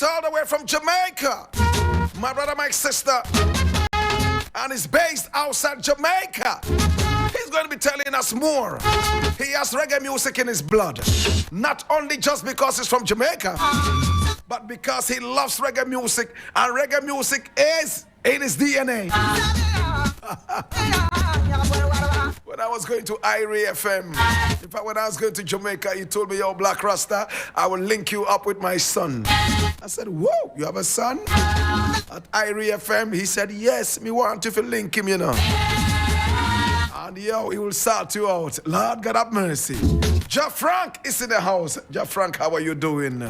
He's all the way from Jamaica. My brother, my sister. And he's based outside Jamaica. He's going to be telling us more. He has reggae music in his blood. Not only just because he's from Jamaica, but because he loves reggae music. And reggae music is in his DNA. When I was going to Irie FM, in fact, when I was going to Jamaica, he told me, yo, Blakk Rasta, I will link you up with my son. I said, whoa, you have a son? At Irie FM, he said, yes, me want you to link him, you know. And yo, he will sort you out. Lord God have mercy. Jah Frank is in the house. Jah Frank, how are you doing?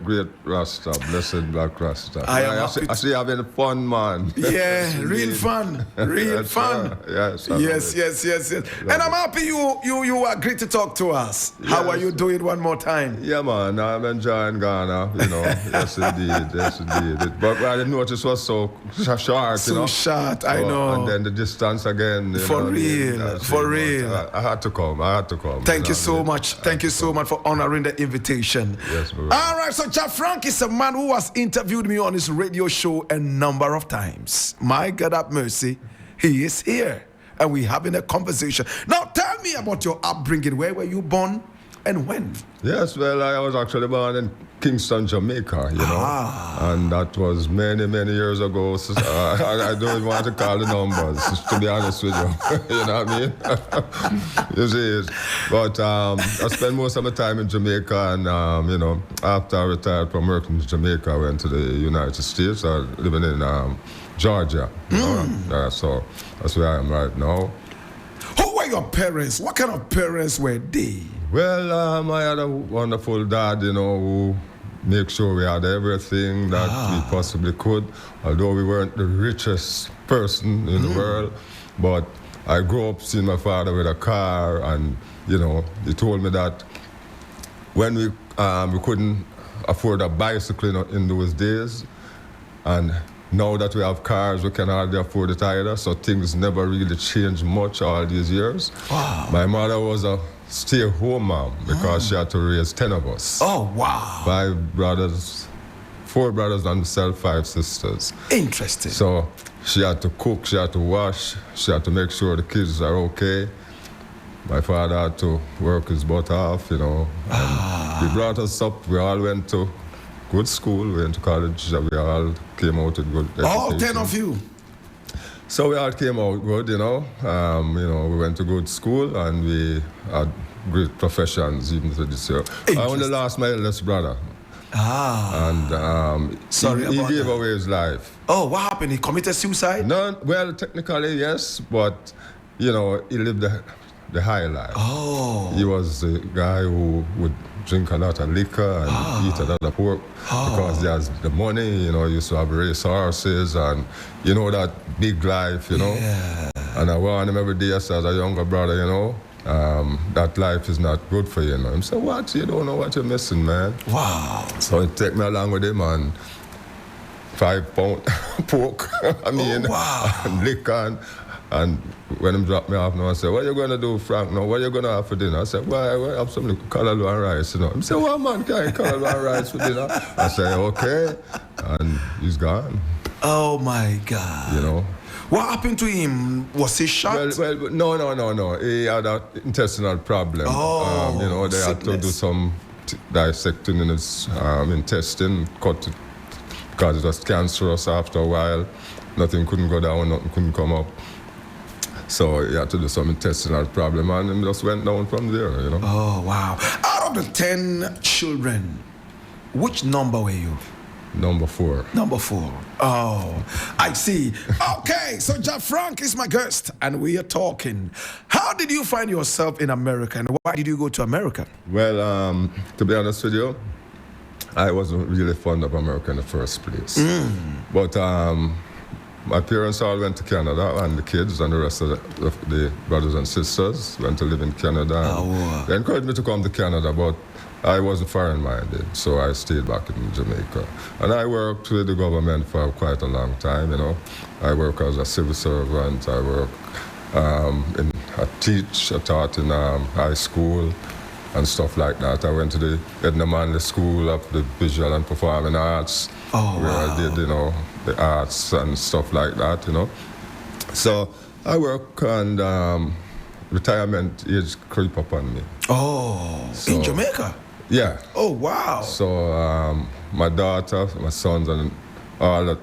Great Rasta, blessed Blakk Rasta. I see you having fun, man. Yeah, real fun. Real fun. Yes. Yes. And I'm happy you agreed to talk to us. Yes. How are you doing one more time? Yeah, man, I'm enjoying Ghana, you know. Yes, indeed. But I didn't notice it was so short, so you know. Short, I know. And then the distance again. For real. I had to come. Thank you so much. Thank you so much for honoring the invitation. Yes, bro. All right, so Jah Frank is a man who has interviewed me on his radio show a number of times. My God have mercy, he is here. And we're having a conversation. Now tell me about your upbringing. Where were you born and when? Yes, well, I was actually born in Kingston, Jamaica, you know. And that was many years ago. So, I don't even want to call the numbers, to be honest with you. You know what I mean? You see, but I spent most of my time in Jamaica, and, you know, after I retired from working in Jamaica, I went to the United States. I living in Georgia. You know? So that's where I am right now. Who were your parents? What kind of parents were they? Well, I had a wonderful dad, you know, who made sure we had everything that we possibly could, although we weren't the richest person in the world. But I grew up seeing my father with a car, and, you know, he told me that when we couldn't afford a bicycle in those days, and now that we have cars, we can hardly afford it either, so things never really changed much all these years. Wow. My mother was a stay-at-home mom because she had to raise 10 of us. Oh, wow. 5 brothers, 4 brothers and myself, 5 sisters. Interesting. So she had to cook, she had to wash, she had to make sure the kids are okay. My father had to work his butt off, you know. And he brought us up. We all went to good school, we went to college, we all came out with good education. All 10 of you? So we all came out good, you know. We went to good school and we had great professions even to this year. I only lost my eldest brother. And he gave away his life. Oh, what happened? He committed suicide? No, well, technically, yes, but, you know, he lived the high life. Oh. He was a guy who would drink a lot of liquor and eat a lot of pork because he has the money, you know, he used to have race horses and, you know, that big life, you know. Yeah. And I warn him every day as a younger brother, you know, that life is not good for you, you know. He said, what? You don't know what you're missing, man. Wow. So he take me along with him and 5 pound pork, and liquor and when he dropped me off now, I said, what are you going to do, Frank, now? What are you going to have for dinner? I said, well, I have some callaloo and rice, you know. He said, well, man, can I callaloo and rice for dinner? I said, okay. And he's gone. Oh, my God. You know. What happened to him? Was he shot? Well, no. He had an intestinal problem. Oh, you know, they had to do some dissecting in his intestine, cut it, because it was cancerous after a while. Nothing couldn't go down, nothing couldn't come up. So he had to do some intestinal problem, and it just went down from there, you know. Oh, wow. Out of the 10 children, which number were you? Number 4. Number 4. Oh, I see. Okay, so Jah Frank is my guest, and we are talking. How did you find yourself in America, and why did you go to America? Well, to be honest with you, I wasn't really fond of America in the first place. But my parents all went to Canada, and the kids and the rest of the brothers and sisters went to live in Canada. They encouraged me to come to Canada, but I wasn't foreign-minded, so I stayed back in Jamaica. And I worked with the government for quite a long time, you know. I work as a civil servant, I work I taught in high school, and stuff like that. I went to the Edna Manley School of the Visual and Performing Arts, where I did, you know, the arts and stuff like that, you know. So I work and retirement age creep up on me. Oh, so, in Jamaica? Yeah. Oh, wow. So my daughter, my sons, and all that,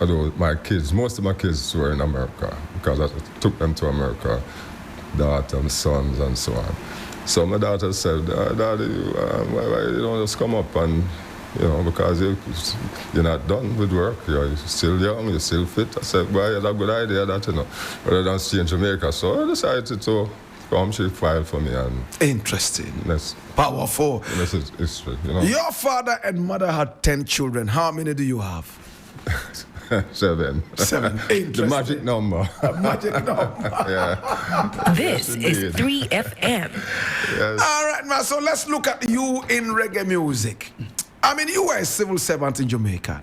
although my kids, most of my kids were in America because I took them to America, daughter and sons and so on. So my daughter said, Daddy, why you don't just come up and, you know, because you're not done with work, you're still young, you're still fit. I said, well, it's a good idea that, you know, rather than stay in Jamaica. So I decided to come, she filed for me. And interesting. That's powerful. This is history, you know. Your father and mother had 10 children. How many do you have? 7. 7. Interesting. The magic number. Magic number. Yeah. This is 3FM. Yes. All right, man. So let's look at you in reggae music. I mean, you were a civil servant in Jamaica.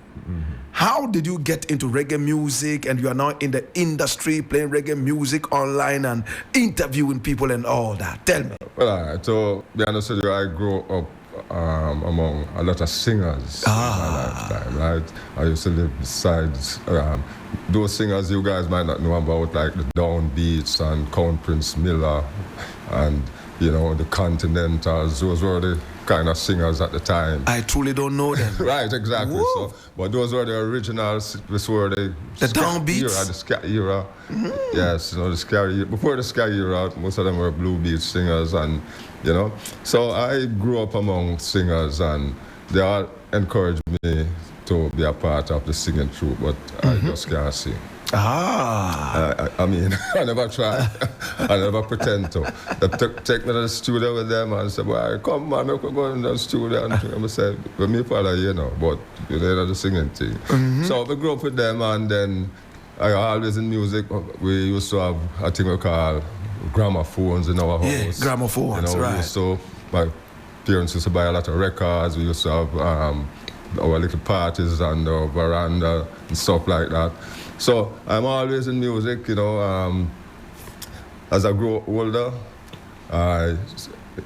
How did you get into reggae music, and you are now in the industry playing reggae music online and interviewing people and all that? Tell me. Well, all right. So, to be honest with you, I grew up among a lot of singers in my lifetime, right? I used to live beside those singers you guys might not know about, like the Downbeats and Count Prince Miller and, you know, the Continentals. Those were the kind of singers at the time. I truly don't know them. Right, exactly. So, but those were the originals. This were the Downbeats era, the ska era. Yes, you know, the ska era. Before the ska era, most of them were blue beat singers, and you know. So I grew up among singers, and they all encouraged me to be a part of the singing troupe, but I just can't sing. I mean, I never tried. I never pretend to. They take me to the studio with them and say, well, come man, we could go in the studio. And I say, well, me father, you know, but you know the singing thing. So we grew up with them, and then I always in music. We used to have a thing we call gramophones in our house. Yeah, gramophones, you know, right. We used to, my parents used to buy a lot of records. We used to have our little parties on the veranda and stuff like that. So I'm always in music, you know. As I grew older, I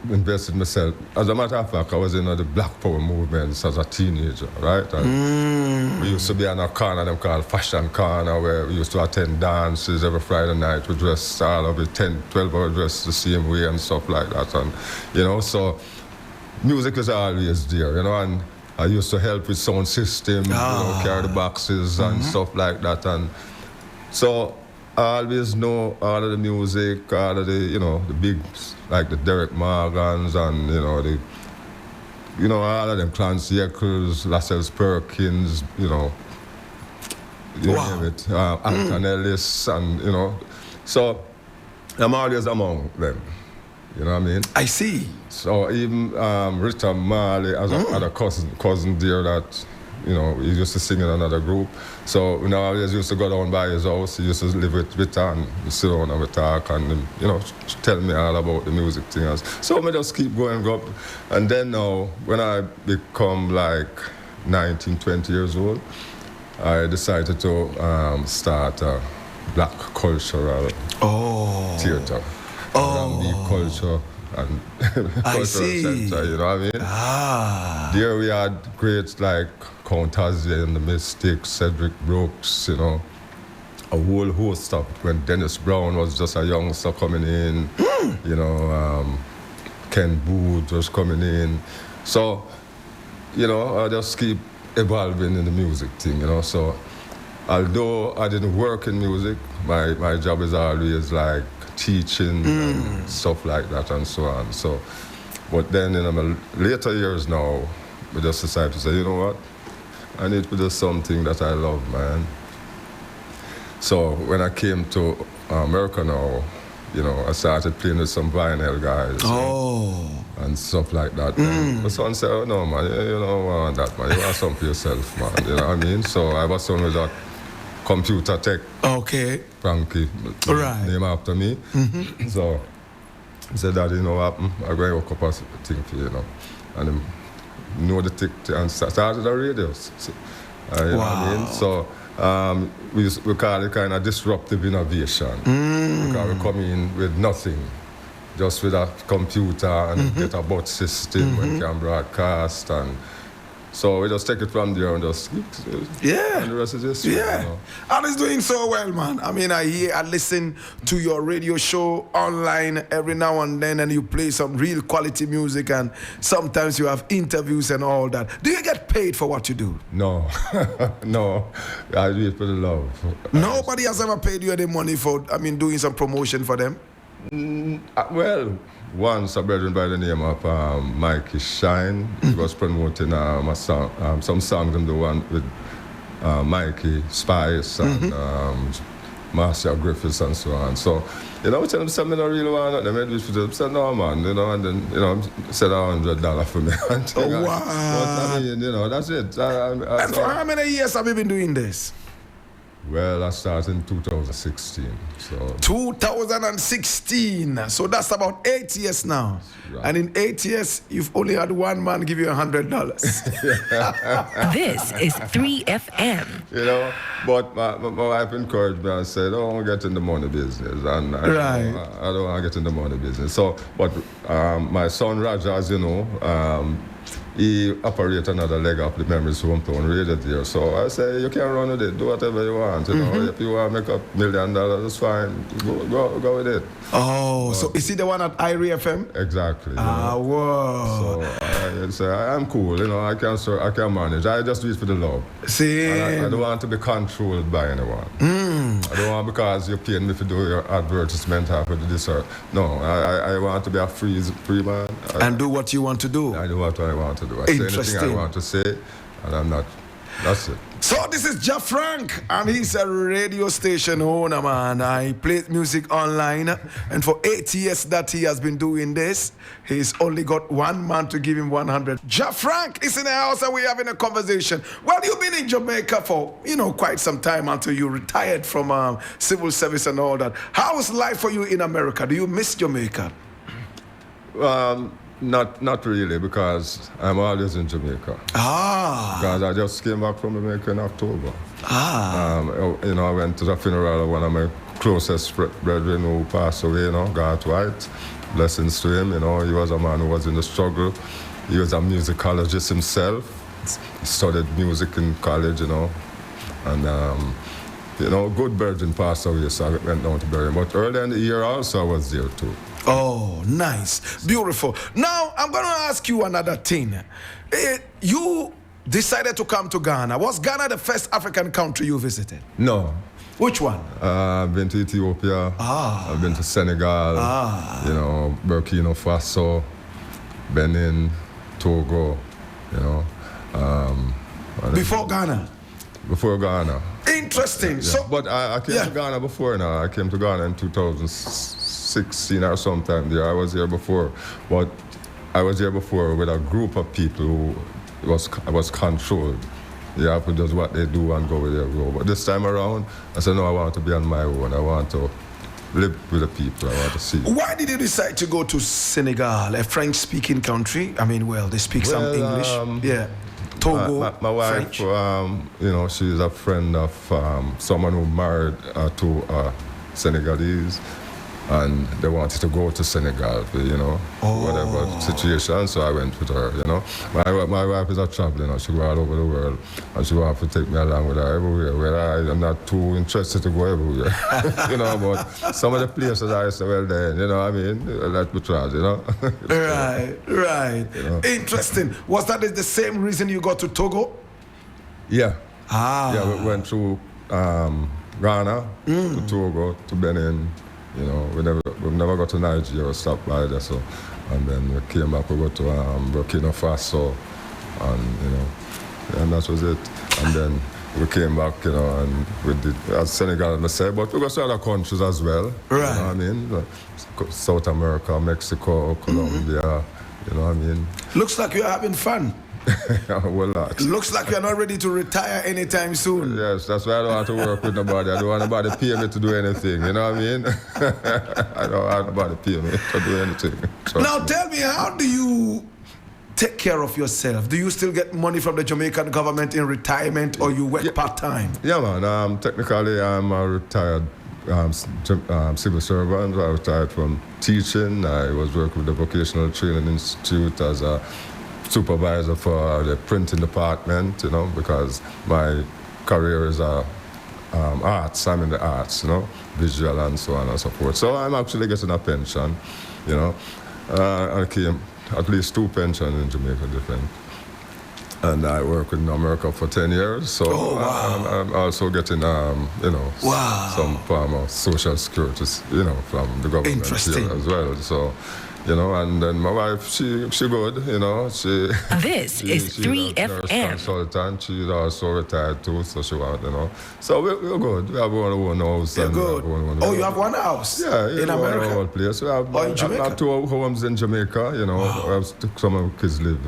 invested myself. As a matter of fact, I was in the Black Power movements as a teenager, right? And we used to be on a corner, them called Fashion Corner, where we used to attend dances every Friday night. We dressed all of it, 10, 12 hours dressed the same way and stuff like that. And, you know, so music is always there, you know, and I used to help with sound system, you know, carry the boxes and stuff like that. And so I always know all of the music, all of the, you know, the big, like the Derek Morgans and, you know, all of them, Clancy Eccles, Lascelles Perkins, you know, you name it, Anton Ellis, and, you know. So I'm always among them. You know what I mean? I see. So even Rita Marley as a cousin there that, you know, he used to sing in another group. So we always used to go down by his house. He used to live with Rita, and we sit down and we talk and, you know, tell me all about the music things. So we just keep going up. And then now, when I become like 19, 20 years old, I decided to start a black cultural theater. R&B culture and cultural center, you know what I mean? There we had greats like Count Hasfal and the Mystics, Cedric Brooks, you know, a whole host of, when Dennis Brown was just a youngster coming in, you know, Ken Booth was coming in. So, you know, I just keep evolving in the music thing, you know. So, although I didn't work in music, my job is always like teaching and stuff like that and so on. So, but then in my later years now, we just decided to say, you know what, I need to do something that I love, man. So when I came to America now, you know, I started playing with some vinyl guys and stuff like that. My son said, oh no man, you don't want that, man. You want something for yourself, man. You know what I mean? So I was son with that computer tech. Okay. Frankie, right. Name after me. So he said, Daddy, you know what happened? I'm going to hook up a thing for you, you know. And him know the tick and started the radios. So, you know what I mean? So we call it kind of disruptive innovation. Because we come in with nothing. just with a computer and get a bot system when can broadcast, and so we just take it from there and just and the rest is history. Yeah, you know. and it's doing so well, man. I mean, I listen to your radio show online every now and then, and you play some real quality music, and sometimes you have interviews and all that. Do you get paid for what you do? No, no, I do it for the love. Nobody has ever paid you any money for, doing some promotion for them? Well, once a brethren by the name of Mikey Shine, he was promoting some songs in the one with Mikey Spice and Marcia Griffiths and so on. So, I tell them something I don't really want them. I said, no, man, and then, said $100 for me. Oh, wow. But, that's it. And for how many years have you been doing this? Well, I started in 2016. So 2016. So that's about 8 years now. Right. And in 8 years, you've only had one man give you $100. This is 3FM. But my wife encouraged me and said, "Oh, get in the money business." And I don't want to get in the money business. So, but my son Raja, as you know, he operates another leg of the Memories Hometown radio there. So I say, you can run with it, do whatever you want. If you want to make $1 million, that's fine. Go with it. Oh, so is he the one at IRE FM? Exactly. Whoa. So I'm cool, I can manage. I just do it for the love. See? I don't want to be controlled by anyone. I don't want because you're paying me to do your advertisement after this or no. I want to be a free man. And do what you want to do. I do what I want to do. I say anything I want to say, and I'm not. That's it. So this is Jah Frank, and he's a radio station owner, man. He plays music online, and for 8 years that he has been doing this, he's only got one man to give him 100. Jah Frank is in the house, and we're having a conversation. Well, you've been in Jamaica for, quite some time until you retired from civil service and all that. How is life for you in America? Do you miss Jamaica? Not really, because I'm always in Jamaica. Because I just came back from Jamaica in October. I went to the funeral of one of my closest brethren who passed away, God White. Blessings to him, he was a man who was in the struggle. He was a musicologist himself. He studied music in college, and good brethren passed away, so I went down to bury him. But earlier in the year also I was there too. Oh, nice. Beautiful. Now, I'm going to ask you another thing. You decided to come to Ghana. Was Ghana the first African country you visited? No. Which one? I've been to Ethiopia. I've been to Senegal. Burkina Faso, Benin, Togo, Before Ghana? Before Ghana. Interesting. Yeah. So, but I came to Ghana before now. I came to Ghana in 2016 or sometime there. I was here before. But I was here before with a group of people who was controlled. You have to do what they do and go with their role. But this time around, I said, no, I want to be on my own. I want to live with the people. I want to see. Why did you decide to go to Senegal, a French-speaking country? They speak some English. Togo, my wife, she's a friend of someone who married to Senegalese. And they wanted to go to Senegal, whatever situation. So I went with her, My wife is a traveler, she go all over the world. And she wants to take me along with her everywhere. Where I am not too interested to go everywhere, But some of the places I say, well then, let me try, Right. Interesting. Was that the same reason you got to Togo? Yeah. Yeah, we went through Ghana, to Togo, to Benin. We never got to Nigeria or stopped by there, and then we came back, we got to Burkina Faso, and that was it. And then we came back, and we did Senegal, I say, but we got to other countries as well. Right. South America, Mexico, Colombia, Looks like you're having fun. Well, looks like you're not ready to retire anytime soon. Yes, that's why I don't want to work with nobody. I don't want nobody to pay me to do anything, I don't want nobody to pay me to do anything. Now tell me, how do you take care of yourself? Do you still get money from the Jamaican government in retirement, or you work part-time? Yeah, man. Technically, I'm a retired civil servant. I retired from teaching. I was working with the Vocational Training Institute as a supervisor for the printing department, you know, because my career is arts. I'm in the arts, you know, visual and so on and so forth. So I'm actually getting a pension, you know. I came at least 2 pensions in Jamaica different. And I worked in America for 10 years, so I'm also getting, you know, some form of social security, you know, from the government here as well. So, you know, and then my wife, she good, you know. This is 3FM. She's a consultant. She's also retired too, so she was, you know. So we're good. We have one house. You're good. You have one house? Yeah, in America? One place. We have, in Jamaica? I have 2 homes in Jamaica, you know. Wow. Some of the kids live,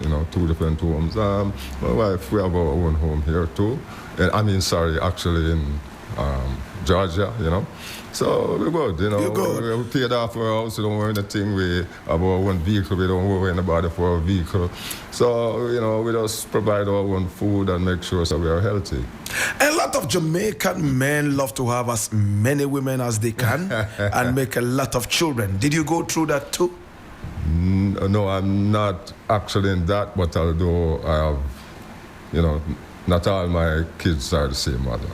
you know, 2 different homes. My wife, we have our own home here too. Actually in Georgia, you know. So we're good, you know. We paid off our house, we don't own anything. We have our own vehicle, we don't owe anybody for our vehicle. So, you know, we just provide our own food and make sure that we are healthy. A lot of Jamaican men love to have as many women as they can and make a lot of children. Did you go through that too? No, I'm not actually in that, but although I have, you know, not all my kids are the same mother.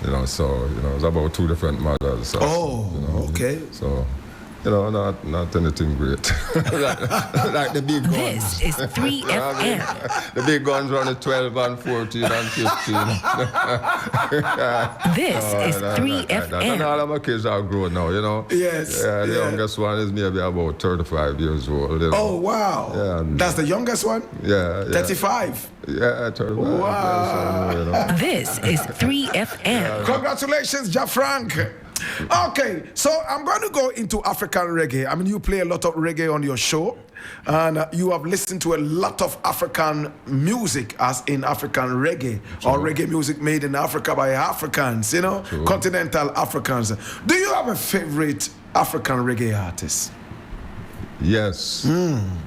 You know, so, you know, it's about 2 different mothers. So, you know, okay. So, you know, not anything great. like the big guns. This is 3FM. The big guns run at 12 and 14 and 15. This is 3FM. And all of my kids are grown now, you know. Yes. Yeah, the youngest one is maybe about 35 years old. You know? Oh, wow. Yeah, that's the youngest one? Yeah. 35? Yeah, 35. Wow. So, you know. This is 3FM. Congratulations, Jah Frank. Okay, so I'm going to go into African reggae. I mean, you play a lot of reggae on your show, and you have listened to a lot of African music, as in African reggae, or reggae music made in Africa by Africans, you know, continental Africans. Do you have a favorite African reggae artist? Yes,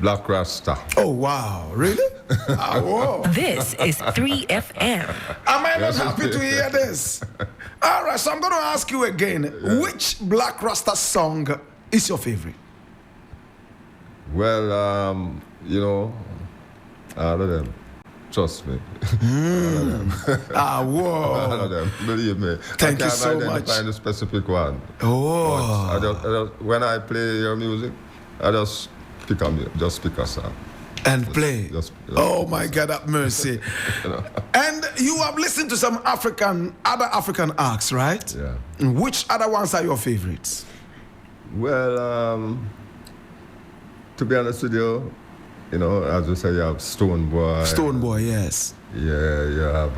Blakk Rasta. Oh, wow, really? Whoa. This is 3FM. Am I not happy to hear this? All right, so I'm going to ask you again, which Blakk Rasta song is your favorite? Well, you know, all of them. Trust me. All of them. Whoa. All of them. Believe me. Thank you so much. I can't identify the specific one. Oh. I just, when I play your music, I just pick a song. And play. Oh my God, have mercy. You know. And you have listened to some other African acts, right? Yeah. Which other ones are your favorites? Well, to be honest with you, you know, as you say, you have Stone Boy. Stone Boy, yes. Yeah, you have.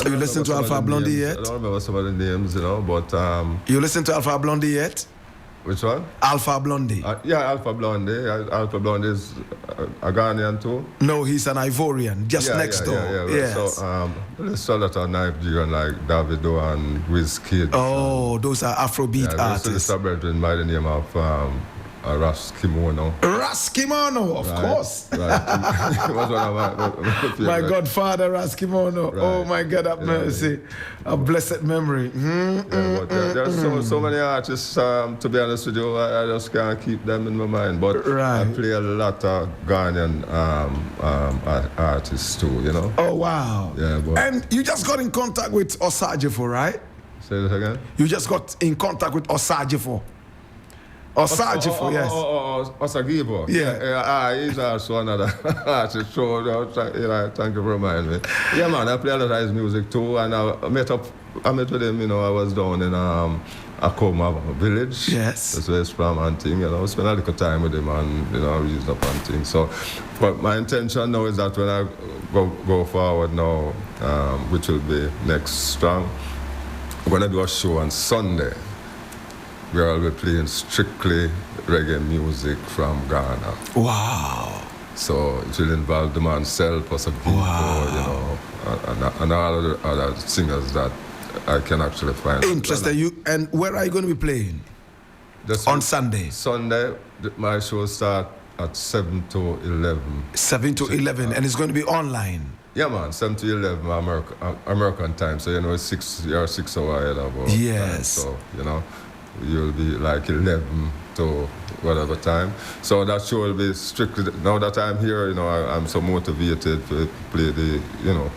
You listen to Alpha Blondy yet? I don't remember some of the names, you know, but. You listen to Alpha Blondy yet? Which one? Alpha Blondy. Yeah, Alpha Blondy. Alpha Blondy is a Ghanaian too. No, he's an Ivorian, just next door. Yeah. Yes. So there's a lot of Nigerian like Davido and Wizkid. Oh, those are Afrobeat artists. There's a brethren by the name of Raskimono. Raskimono, of course. Right. He was one of my godfather, Raskimono. Right. Oh my God, have mercy. A blessed memory. But there's so many artists, to be honest with you, I just can't keep them in my mind. But I play a lot of Ghanaian artists too, you know. Oh, wow. Yeah, and you just got in contact with Osajifo, right? Say that again? You just got in contact with Osajifo. Osajifo, yes. Osagibo. Yeah. He's also another artist. So, thank you for reminding me. Yeah, man, I play a lot of his music too, and I met with him, you know, I was down in Akoma village. Yes. That's where he's from and thing, you know. Spend a little time with him and, you know, reason up and things. So, but my intention now is that when I go forward now, which will be next strong, I'm going to do a show on Sunday. We'll be playing strictly reggae music from Ghana. Wow. So it will involve the man Self, Osagibo, you know, and all of the other singers that I can actually find. Interesting. And where are you going to be playing? On Sunday? Sunday, my show starts at 7 to 11. 7 to 11, and it's going to be online? Yeah, man, 7 to 11 American time. So, you know, it's 6 hours ahead of our time. Yes. So, you know, you'll be like 11 to whatever time. So that show will be strictly, now that I'm here, you know, I'm so motivated to play the, you know,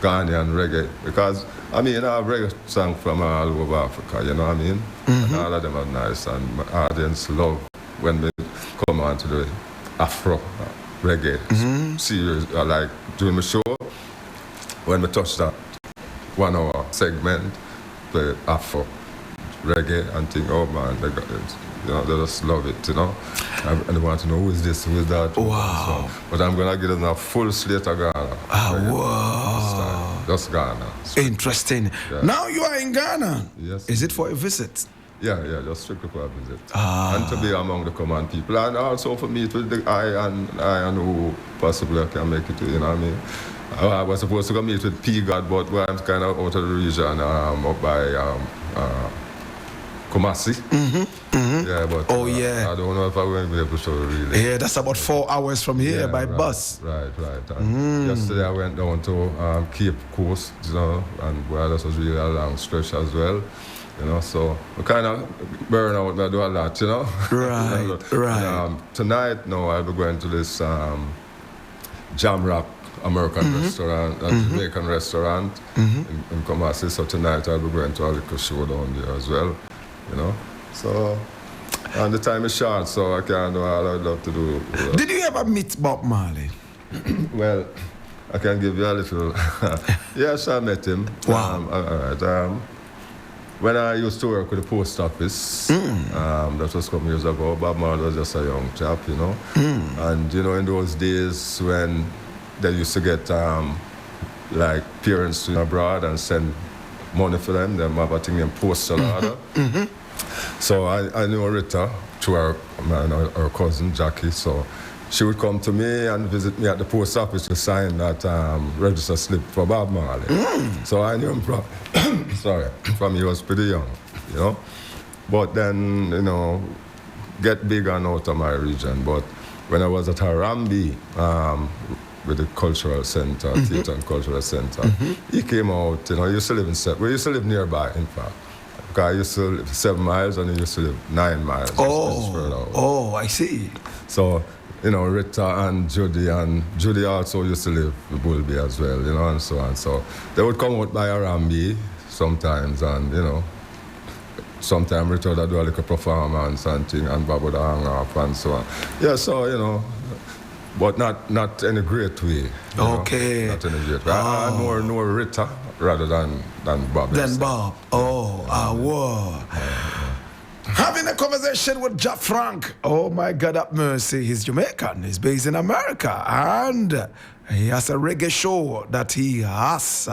Ghanaian reggae. Because, I mean, I have reggae songs from all over Africa, you know what I mean? And all of them are nice. And my audience love when they come on to the Afro reggae series, like during the show, when we touch that 1 hour segment, the Afro reggae, and think, oh man, they got it. You know, they just love it, you know. And they want to know who is this, who is that. Wow. So, but I'm going to give them a full slate of Ghana. Wow. Just Ghana. Interesting. Yeah. Now you are in Ghana. Yes. Is it for a visit? Yeah, just strictly for a visit. And to be among the common people. And also for me, with the I and who possibly I can make it to, you know what I mean? I was supposed to go meet with P-God, but I'm kind of out of the region, up by Kumasi. Yeah, but yeah. I don't know if I will be able to show really. Yeah, that's about 4 hours from here by bus. Right. And yesterday I went down to Cape Coast, you know, and where this was really a long stretch as well. You know, so we kind of burn out, I do a lot, you know. Right, right. And, tonight, no, I'll be going to this Jahfrank American restaurant, Jamaican restaurant in Kumasi. So tonight I'll be going to a little show down there as well, you know. So, and the time is short, so I can't do all I'd love to do. Did you ever meet Bob Marley? Well, I can give you a little. Yes, I met him. Wow. All right. When I used to work with the post office, that was a couple years ago, Bob Marley was just a young chap, you know. And, you know, in those days when they used to get, like, parents to abroad and send money for them have a thing named postal order. So I knew Rita through her cousin, Jackie, so she would come to me and visit me at the post office to sign that register slip for Bob Marley. So I knew him from he was pretty young, you know. But then, you know, get big and out of my region. But when I was at Harambee, with the cultural center, theater and cultural center, he came out, you know, he used to live we used to live nearby, in fact. Because I used to live 7 miles and he used to live 9 miles. Just further out. Oh, I see. So, you know, Rita and Judy also used to live in Bulby as well, you know, and so on. So they would come out by Harambee sometimes, and, you know, sometimes Rita would do a little performance and thing, and Bob would hang off and so on. Yeah, so, you know, but not in a great way. Okay. Know? Not in a great way. I know Rita rather than Bob. Than Bob. Whoa. Having a conversation with Jah Frank. Oh my God, have mercy. He's Jamaican. He's based in America. And he has a reggae show that he has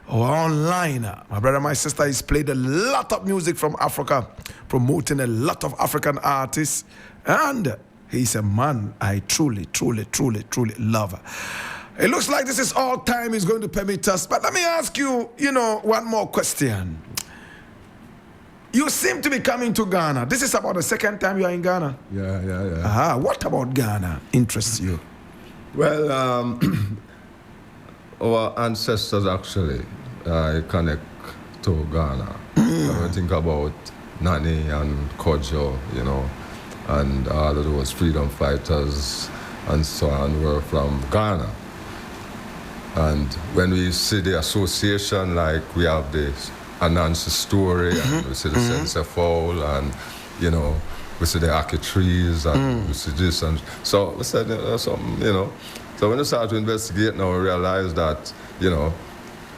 online. My brother, my sister, he's played a lot of music from Africa, promoting a lot of African artists. And he's a man I truly love. It looks like this is all time is going to permit us. But let me ask you, one more question. You seem to be coming to Ghana. This is about the second time you are in Ghana. Yeah. What about Ghana interests you? Well, our ancestors actually connect to Ghana. When I think about Nani and Kojo, and all of those freedom fighters and so on were from Ghana. And when we see the association, like we have this Anansi story, and we see the sense of fowl, and we see the Aki trees, and we see this, and so we said something, So when we started to investigate, now we realized that the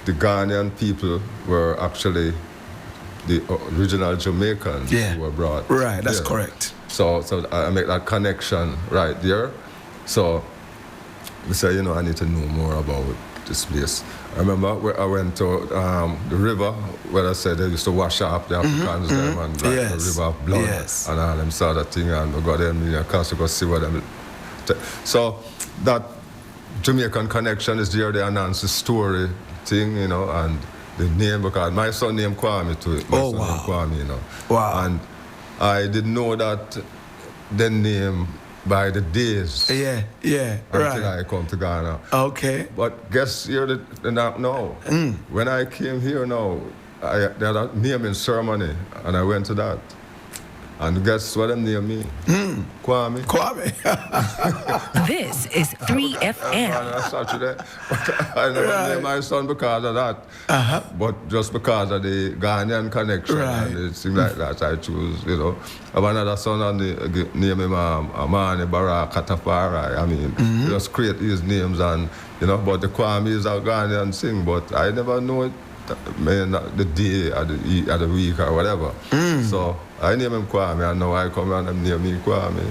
Ghanaian people were actually the original Jamaicans who were brought. Right, that's correct. So I make that connection right there. So we said, I need to know more about this place. I remember where I went to the river where I said they used to wash up the Africans them and like the river of blood and all them sort of thing, and we got them in a car to go see what them. So that Jamaican connection is there, the Anansi story thing, and the name, because my son named Kwame to it. My son named Kwame, Wow. And I didn't know that the name by the days. Yeah, Until right. I come to Ghana. Okay. But guess here now. When I came here now, they had a naming ceremony, and I went to that. And guess what them named me? Kwame. This is 3FM. On a Saturday. But I never named my son because of that. But just because of the Ghanaian connection. Right. And it seemed like that I choose, you know. I have another son on the name him Amani Barakatafara. I mean, just create these names and, you know, but the Kwame is a Ghanaian thing, but I never know it. Man, the day or the week or whatever. So I name him Kwame, and now I come and them name me Kwame.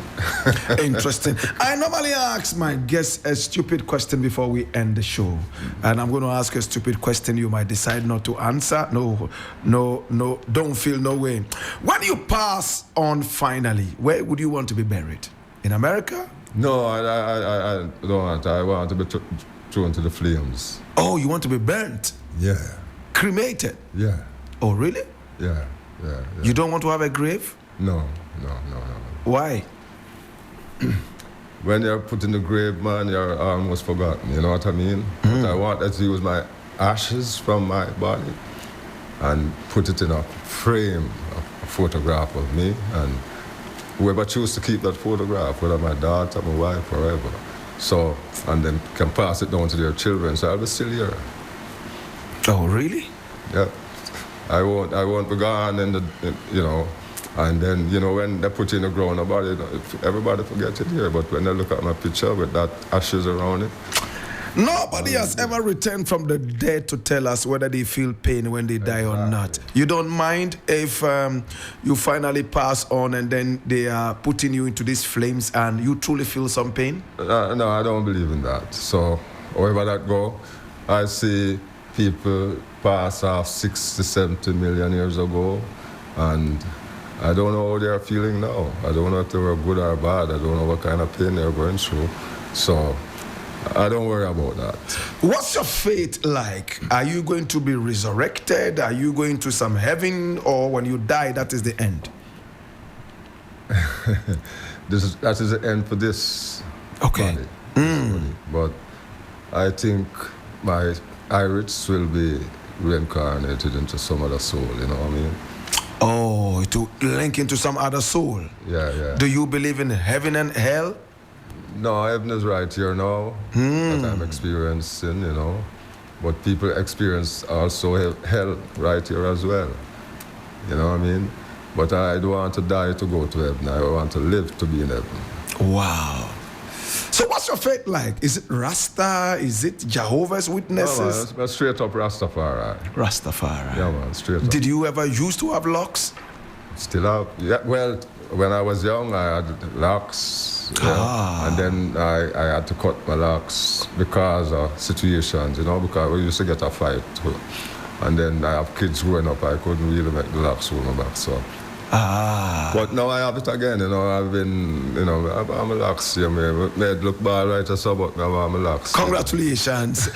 Interesting. I normally ask my guests a stupid question before we end the show. And I'm going to ask a stupid question you might decide not to answer. No, don't feel no way. When you pass on finally, where would you want to be buried? In America? No, I don't want. I want to be thrown to the flames. Oh, you want to be burnt? Yeah. Cremated? Yeah. Oh, really? Yeah. You don't want to have a grave? No. Why? When you're put in the grave, man, you're almost forgotten. You know what I mean? But I want to use my ashes from my body and put it in a frame, a photograph of me, and whoever chooses to keep that photograph, whether my daughter, my wife, whoever, so, and then can pass it down to their children. So I'll be still here. Oh, really? Yeah. I won't be gone you know, and then, you know, when they put you in the ground about it, everybody forgets it here, but when they look at my picture with that ashes around it. Nobody has ever returned from the dead to tell us whether they feel pain when they die or not. You don't mind if you finally pass on and then they are putting you into these flames and you truly feel some pain? No, I don't believe in that. So, however that go, I see people pass off 60, 70 million years ago, and I don't know how they're feeling now. I don't know if they were good or bad. I don't know what kind of pain they're going through. So I don't worry about that. What's your fate like? Are you going to be resurrected? Are you going to some heaven? Or when you die, that is the end? That is the end for this Okay. body. This body. But I think my Irish will be reincarnated into some other soul, you know what I mean? Oh, to link into some other soul. Yeah. Do you believe in heaven and hell? No, heaven is right here now that I'm experiencing, you know. But people experience also hell right here as well. You know what I mean? But I don't want to die to go to heaven. I want to live to be in heaven. Wow. So what's your faith like? Is it Rasta? Is it Jehovah's Witnesses? No, man, straight up Rastafari. Rastafari. Yeah, man, straight up. Did you ever used to have locks? Still have? Yeah, well, when I was young, I had locks. Yeah, and then I had to cut my locks because of situations, you know, because we used to get a fight. And then I have kids growing up, I couldn't really make the locks hold me back, so. But now I have it again, you know, I've been, you know, I'm a locks, you know, made look bad right or so, but now I'm a locks. Congratulations.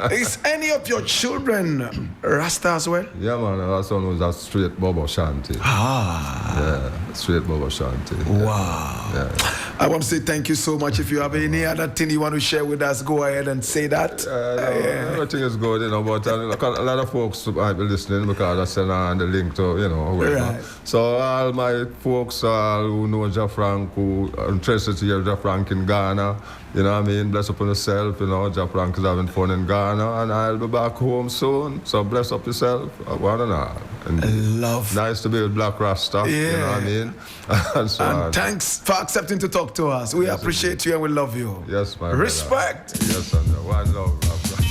Is any of your children Rasta as well? Yeah, man, that one was a straight Bobo Shanti. Yeah, straight Bobo Shanti. Wow. Yeah. I want to say thank you so much. If you have any other thing you want to share with us, go ahead and say that. Everything is good, you know, but a lot of folks might be listening because I send on the link to, you know, whoever. Right. So all my folks who know Jah Frank, who are interested to hear Jah Frank in Ghana, you know what I mean? Bless up on yourself, you know, Jah Frank is having fun in Ghana, and I'll be back home soon. So bless up yourself, one and all. And love. Nice to be with Blakk Rasta, you know what I mean? and thanks for accepting to talk to us. We appreciate you and we love you. Yes, my Respect. brother. Yes, and one love, Blakk Rasta.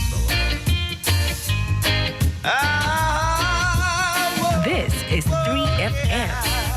This is 3FM.